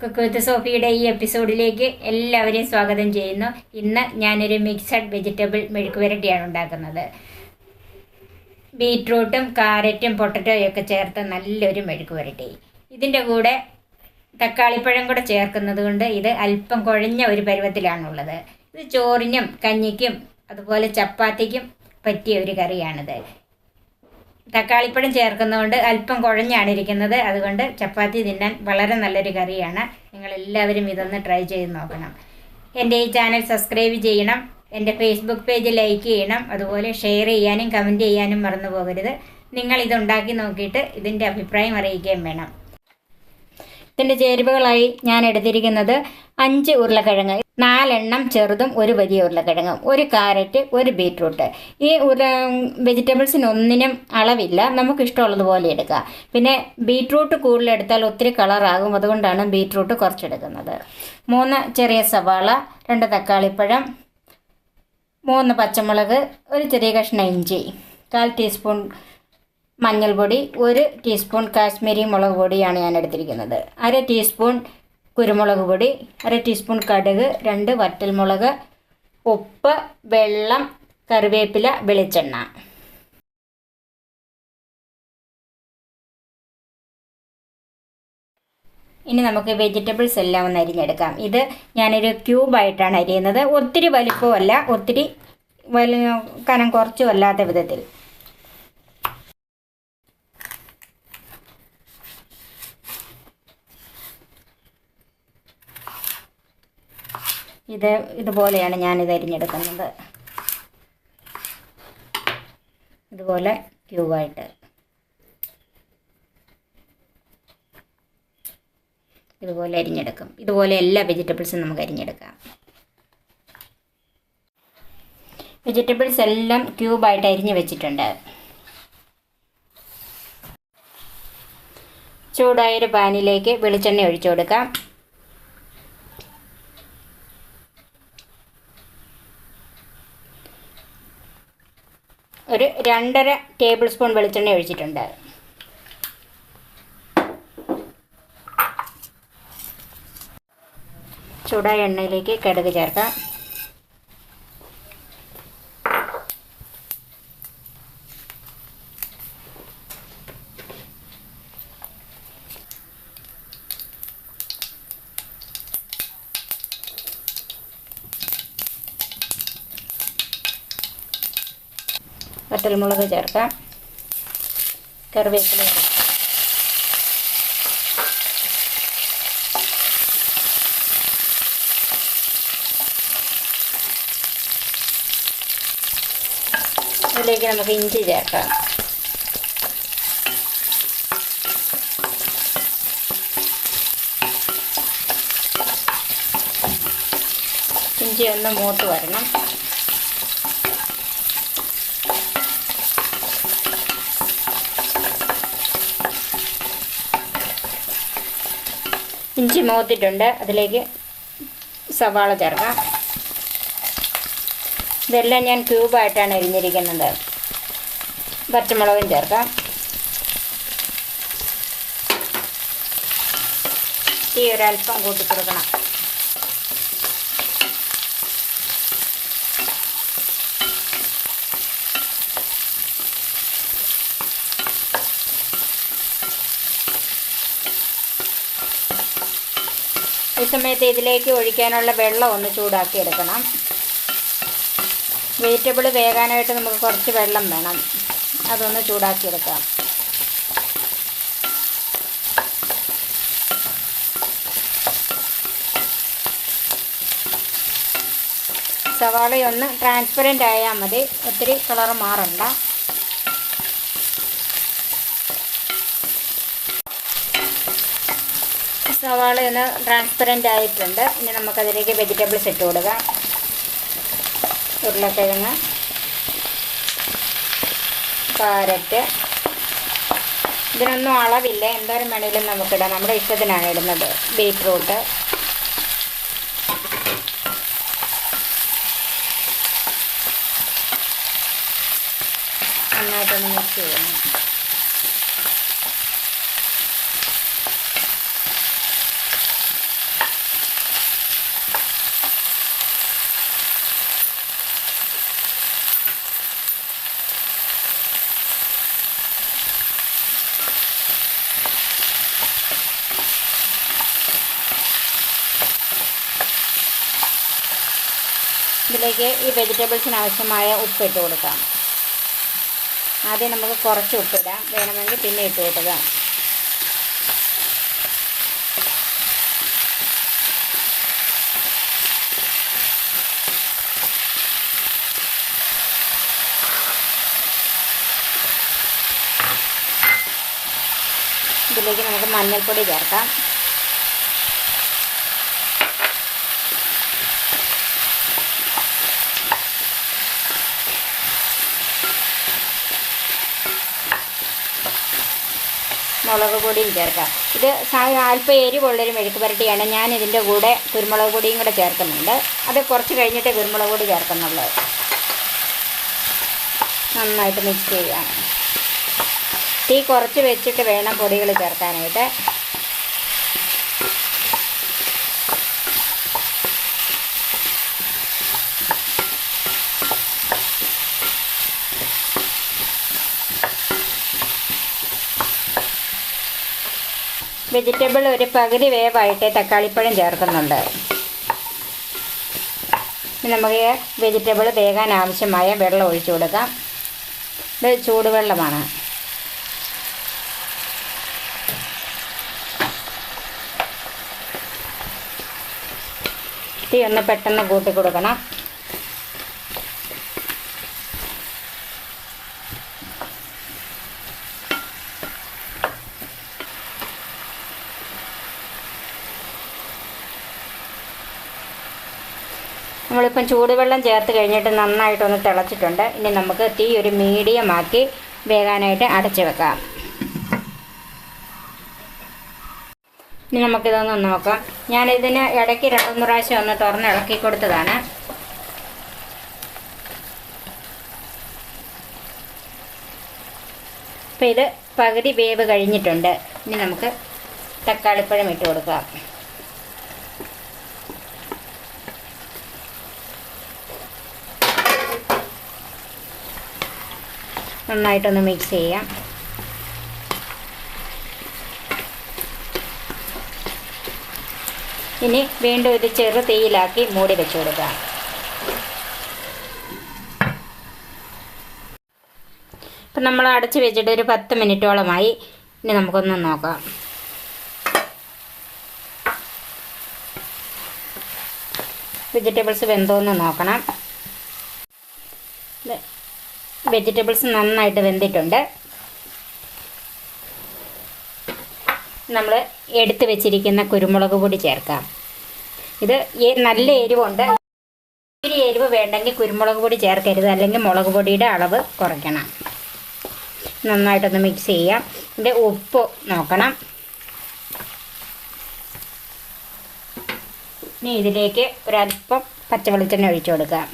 Cook with സോഫിയുടെ ഈ എപ്പിസോഡിലേക്ക് എല്ലാവരെയും സ്വാഗതം ചെയ്യുന്നു. ഇന്ന് ഞാനൊരു മിക്സഡ് വെജിറ്റബിൾ മെഴുക്കുവരട്ടിയാണ് ഉണ്ടാക്കുന്നത്. ബീറ്റ്റൂട്ടും കാരറ്റും പൊട്ടറ്റോയും ഒക്കെ ചേർത്ത് നല്ലൊരു മെഴുക്കുവരട്ടി. ഇതിൻ്റെ കൂടെ തക്കാളിപ്പഴം കൂടെ ചേർക്കുന്നത് കൊണ്ട് ഇത് അല്പം കുഴഞ്ഞ ഒരു പരുവത്തിലാണുള്ളത്. ഇത് ചോറിനും കഞ്ഞിക്കും അതുപോലെ ചപ്പാത്തിക്കും പറ്റിയ ഒരു കറിയാണിത്. തക്കാളിപ്പഴം ചേർക്കുന്നതുകൊണ്ട് അല്പം കുഴഞ്ഞാണ് ഇരിക്കുന്നത്. അതുകൊണ്ട് ചപ്പാത്തി തിന്നാൻ വളരെ നല്ലൊരു കറിയാണ്. നിങ്ങളെല്ലാവരും ഇതൊന്ന് ട്രൈ ചെയ്ത് നോക്കണം. എൻ്റെ ഈ ചാനൽ സബ്സ്ക്രൈബ് ചെയ്യണം. എൻ്റെ ഫേസ്ബുക്ക് പേജ് ലൈക്ക് ചെയ്യണം. അതുപോലെ ഷെയർ ചെയ്യാനും കമൻറ്റ് ചെയ്യാനും മറന്നു പോകരുത്. നിങ്ങളിതുണ്ടാക്കി നോക്കിയിട്ട് ഇതിൻ്റെ അഭിപ്രായം അറിയിക്കുകയും വേണം. ഇതിൻ്റെ ചേരുവകളായി ഞാൻ എടുത്തിരിക്കുന്നത് 5 ഉരുളക്കിഴങ്ങ്, 4 എണ്ണം ചെറുതും 1 വലിയ ഉരുളക്കിഴങ്ങും, 1 കാരറ്റ്, 1 ബീറ്റ്റൂട്ട്. ഈ വെജിറ്റബിൾസിനൊന്നിനും അളവില്ല, നമുക്ക് ഇഷ്ടമുള്ളതുപോലെ എടുക്കാം. പിന്നെ ബീറ്റ്റൂട്ട് കൂടുതലെടുത്താൽ ഒത്തിരി കളറാകും, അതുകൊണ്ടാണ് ബീറ്റ്റൂട്ട് കുറച്ചെടുക്കുന്നത്. 3 ചെറിയ സവാള, 2 തക്കാളിപ്പഴം, 3 പച്ചമുളക്, 1 ചെറിയ കഷ്ണം ഇഞ്ചി, 1/4 ടീസ്പൂൺ മഞ്ഞൾപ്പൊടി, 1 ടീസ്പൂൺ കാശ്മീരി മുളക് പൊടിയാണ് ഞാൻ എടുത്തിരിക്കുന്നത്, 1/2 ടീസ്പൂൺ കുരുമുളക് പൊടി, 1/2 ടീസ്പൂൺ കടുക്, 2 വറ്റൽമുളക്, ഉപ്പ്, വെള്ളം, കറിവേപ്പില, വെളിച്ചെണ്ണ. ഇനി നമുക്ക് വെജിറ്റബിൾസ് എല്ലാം ഒന്ന് അരിഞ്ഞെടുക്കാം. ഇത് ഞാനൊരു ക്യൂബായിട്ടാണ് അരിയുന്നത്. ഒത്തിരി വലിപ്പമല്ല, ഒത്തിരി കനം കുറച്ചും അല്ലാത്ത വിധത്തിൽ. ഇതുപോലെയാണ് ഞാനിത് അരിഞ്ഞെടുക്കുന്നത്. ഇതുപോലെ ക്യൂബായിട്ട് ഇതുപോലെ അരിഞ്ഞെടുക്കും. ഇതുപോലെ എല്ലാ വെജിറ്റബിൾസും നമുക്ക് അരിഞ്ഞെടുക്കാം. വെജിറ്റബിൾസ് എല്ലാം ക്യൂബായിട്ട് അരിഞ്ഞ് വെച്ചിട്ടുണ്ട്. ചൂടായൊരു പാനിലേക്ക് വെളിച്ചെണ്ണ ഒഴിച്ചു കൊടുക്കാം. ഒരു 2.5 ടേബിൾ സ്പൂൺ വെളിച്ചെണ്ണ ഒഴിച്ചിട്ടുണ്ട്. ചൂടായ എണ്ണയിലേക്ക് കടുക് ചേർക്കാം. വറ്റൽമുളക് ചേർക്കാം. കറിവേപ്പില, അതിലേക്ക് നമുക്ക് ഇഞ്ചി ചേർക്കാം. ഇഞ്ചി ഒന്ന് മൂത്ത് വരണം. ഇഞ്ചി മൂത്തിട്ടുണ്ട്. അതിലേക്ക് സവാള ചേർക്കാം. ഇതെല്ലാം ഞാൻ ക്യൂബായിട്ടാണ് അരിഞ്ഞിരിക്കുന്നത്. പച്ചമുളകും ചേർക്കാം. തീ ഒരൽപ്പം കൂട്ടി കൊടുക്കണം. ഈ സമയത്ത് ഇതിലേക്ക് ഒഴിക്കാനുള്ള വെള്ളം ഒന്ന് ചൂടാക്കി എടുക്കണം. വെജിറ്റബിൾ വേകാനായിട്ട് നമുക്ക് കുറച്ച് വെള്ളം വേണം. അതൊന്ന് ചൂടാക്കിയെടുക്കാം. സവാളയൊന്ന് ട്രാൻസ്പെറൻ്റ് ആയാൽ മതി, ഒത്തിരി കളർ മാറണ്ട. സവാള ഒന്ന് ട്രാൻസ്പെറൻ്റ് ആയിട്ടുണ്ട്. ഇനി നമുക്കതിലേക്ക് വെജിറ്റബിൾസ് ഇട്ട് കൊടുക്കാം. ഉരുളക്കിഴങ്ങ്, കാരറ്റ്, ഇതിനൊന്നും അളവില്ല, എന്തോരം വേണമെങ്കിലും നമുക്കിടാം, നമ്മുടെ ഇഷ്ടത്തിനാണ് ഇടുന്നത്. ബീറ്റ്റൂട്ട്, നന്നായിട്ടൊന്ന് മിക്സ് ചെയ്യണം. ഇതിലേക്ക് ഈ വെജിറ്റബിൾസിന് ആവശ്യമായ ഉപ്പ് ഇട്ട് കൊടുക്കാം. ആദ്യം നമുക്ക് കുറച്ച് ഉപ്പിടാം, വേണമെങ്കിൽ പിന്നെ ഇട്ട് കൊടുക്കുക. ഇതിലേക്ക് നമുക്ക് മഞ്ഞൾപ്പൊടി ചേർക്കാം. മുളക് പൊടിയും ചേർക്കാം. ഇത് അല്പം എരിവുള്ളൊരു മെഴുക്ക് പുരട്ടിയാണ്. ഞാൻ ഇതിൻ്റെ കൂടെ കുരുമുളക് പൊടിയും കൂടെ ചേർക്കുന്നുണ്ട്. അത് കുറച്ച് കഴിഞ്ഞിട്ട് കുരുമുളക് പൊടി ചേർക്കുന്നുള്ളൂ. നന്നായിട്ട് മിക്സ് ചെയ്യാം. തീ കുറച്ച് വെച്ചിട്ട് വേണം പൊടികൾ ചേർക്കാനായിട്ട്. വെജിറ്റബിൾ ഒരു പകുതി വേവായിട്ട് തക്കാളിപ്പഴം ചേർക്കുന്നുണ്ട്. നമുക്ക് വെജിറ്റബിൾ വേകാൻ ആവശ്യമായ വെള്ളം ഒഴിച്ചു കൊടുക്കാം. ഇത് ചൂടുവെള്ളമാണ്. തീ ഒന്ന് പെട്ടെന്ന് കൂട്ടി കൊടുക്കണം. നമ്മളിപ്പം ചൂടുവെള്ളം ചേർത്ത് കഴിഞ്ഞിട്ട് നന്നായിട്ടൊന്ന് തിളച്ചിട്ടുണ്ട്. ഇനി നമുക്ക് തീ ഒരു മീഡിയം ആക്കി വേകാനായിട്ട് അടച്ചു വെക്കാം. ഇനി നമുക്കിതൊന്ന് നോക്കാം. ഞാനിതിന് ഇടയ്ക്ക് 2-3 പ്രാവശ്യം ഒന്ന് തുറന്ന് ഇളക്കി കൊടുത്തതാണ്. അപ്പോൾ ഇത് പകുതി വേവ് കഴിഞ്ഞിട്ടുണ്ട്. ഇനി നമുക്ക് തക്കാളിപ്പഴം ഇട്ട് കൊടുക്കാം. നന്നായിട്ടൊന്ന് മിക്സ് ചെയ്യാം. ഇനി വീണ്ടും ഇത് ചെറു തീയിലാക്കി മൂടി വെച്ച് കൊടുക്കാം. ഇപ്പം നമ്മൾ അടച്ച് വെച്ചിട്ട് ഒരു 10 മിനിറ്റോളമായി. ഇനി നമുക്കൊന്ന് നോക്കാം. വെജിറ്റബിൾസ് വെന്തോന്ന് നോക്കണം. വെജിറ്റബിൾസ് നന്നായിട്ട് വെന്തിട്ടുണ്ട്. നമ്മൾ എടുത്ത് വെച്ചിരിക്കുന്ന കുരുമുളക് പൊടി ചേർക്കാം. ഇത് നല്ല എരിവുണ്ട്. ഒത്തിരി എരിവ് വേണ്ടെങ്കിൽ കുരുമുളക് പൊടി ചേർക്കരുത്, അല്ലെങ്കിൽ മുളക് പൊടിയുടെ അളവ് കുറയ്ക്കണം. നന്നായിട്ടൊന്ന് മിക്സ് ചെയ്യാം. ഇതിൻ്റെ ഉപ്പ് നോക്കണം. ഇനി ഇതിലേക്ക് ഒരല്പം പച്ചവെളിച്ചെണ്ണ ഒഴിച്ചു കൊടുക്കാം.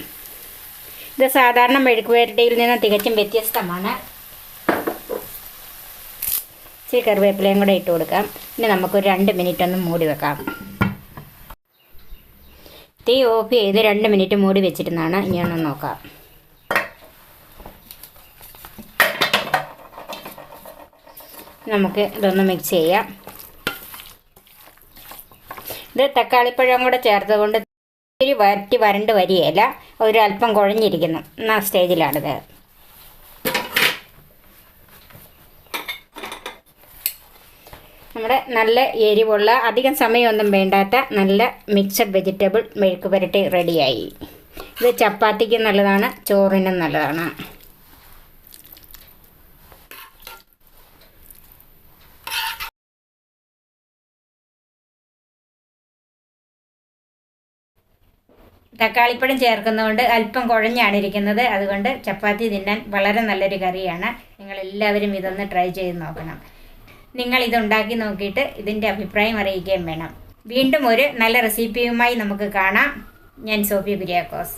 ഇത് സാധാരണ മെഴുക്ക് പുരട്ടിയിൽ നിന്ന് തികച്ചും വ്യത്യസ്തമാണ്. ഇച്ചിരി കറിവേപ്പിലയും കൂടെ ഇട്ട് കൊടുക്കാം. ഇനി നമുക്കൊരു 2 മിനിറ്റ് ഒന്ന് മൂടി വെക്കാം. തീ ഓഫ് ചെയ്ത് 2 മിനിറ്റ് മൂടി വെച്ചിരുന്നാണ്. ഇനി ഒന്ന് നോക്കാം. നമുക്ക് ഇതൊന്ന് മിക്സ് ചെയ്യാം. ഇത് തക്കാളിപ്പഴം കൂടെ ചേർത്തുകൊണ്ട് ഇത്തിരി വരണ്ട് വരികയില്ല, ഒരു അല്പം കുഴഞ്ഞിരിക്കുന്നു. ആ സ്റ്റേജിലാണിത്. നമ്മുടെ നല്ല എരിവുള്ള, അധികം സമയമൊന്നും വേണ്ടാത്ത നല്ല മിക്സഡ് വെജിറ്റബിൾ മെഴുക്ക് പുരട്ടി റെഡിയായി. ഇത് ചപ്പാത്തിക്കും നല്ലതാണ്, ചോറിനും നല്ലതാണ്. തക്കാളിപ്പഴം ചേർക്കുന്നതുകൊണ്ട് അല്പം കുഴഞ്ഞാണ് ഇരിക്കുന്നത്. അതുകൊണ്ട് ചപ്പാത്തി തിന്നാൻ വളരെ നല്ലൊരു കറിയാണ്. നിങ്ങളെല്ലാവരും ഇതൊന്ന് ട്രൈ ചെയ്ത് നോക്കണം. നിങ്ങളിതുണ്ടാക്കി നോക്കിയിട്ട് ഇതിൻ്റെ അഭിപ്രായം അറിയിക്കുകയും വേണം. വീണ്ടും ഒരു നല്ല റെസിപ്പിയുമായി നമുക്ക് കാണാം. ഞാൻ സോഫിയ കുര്യാക്കോസ്.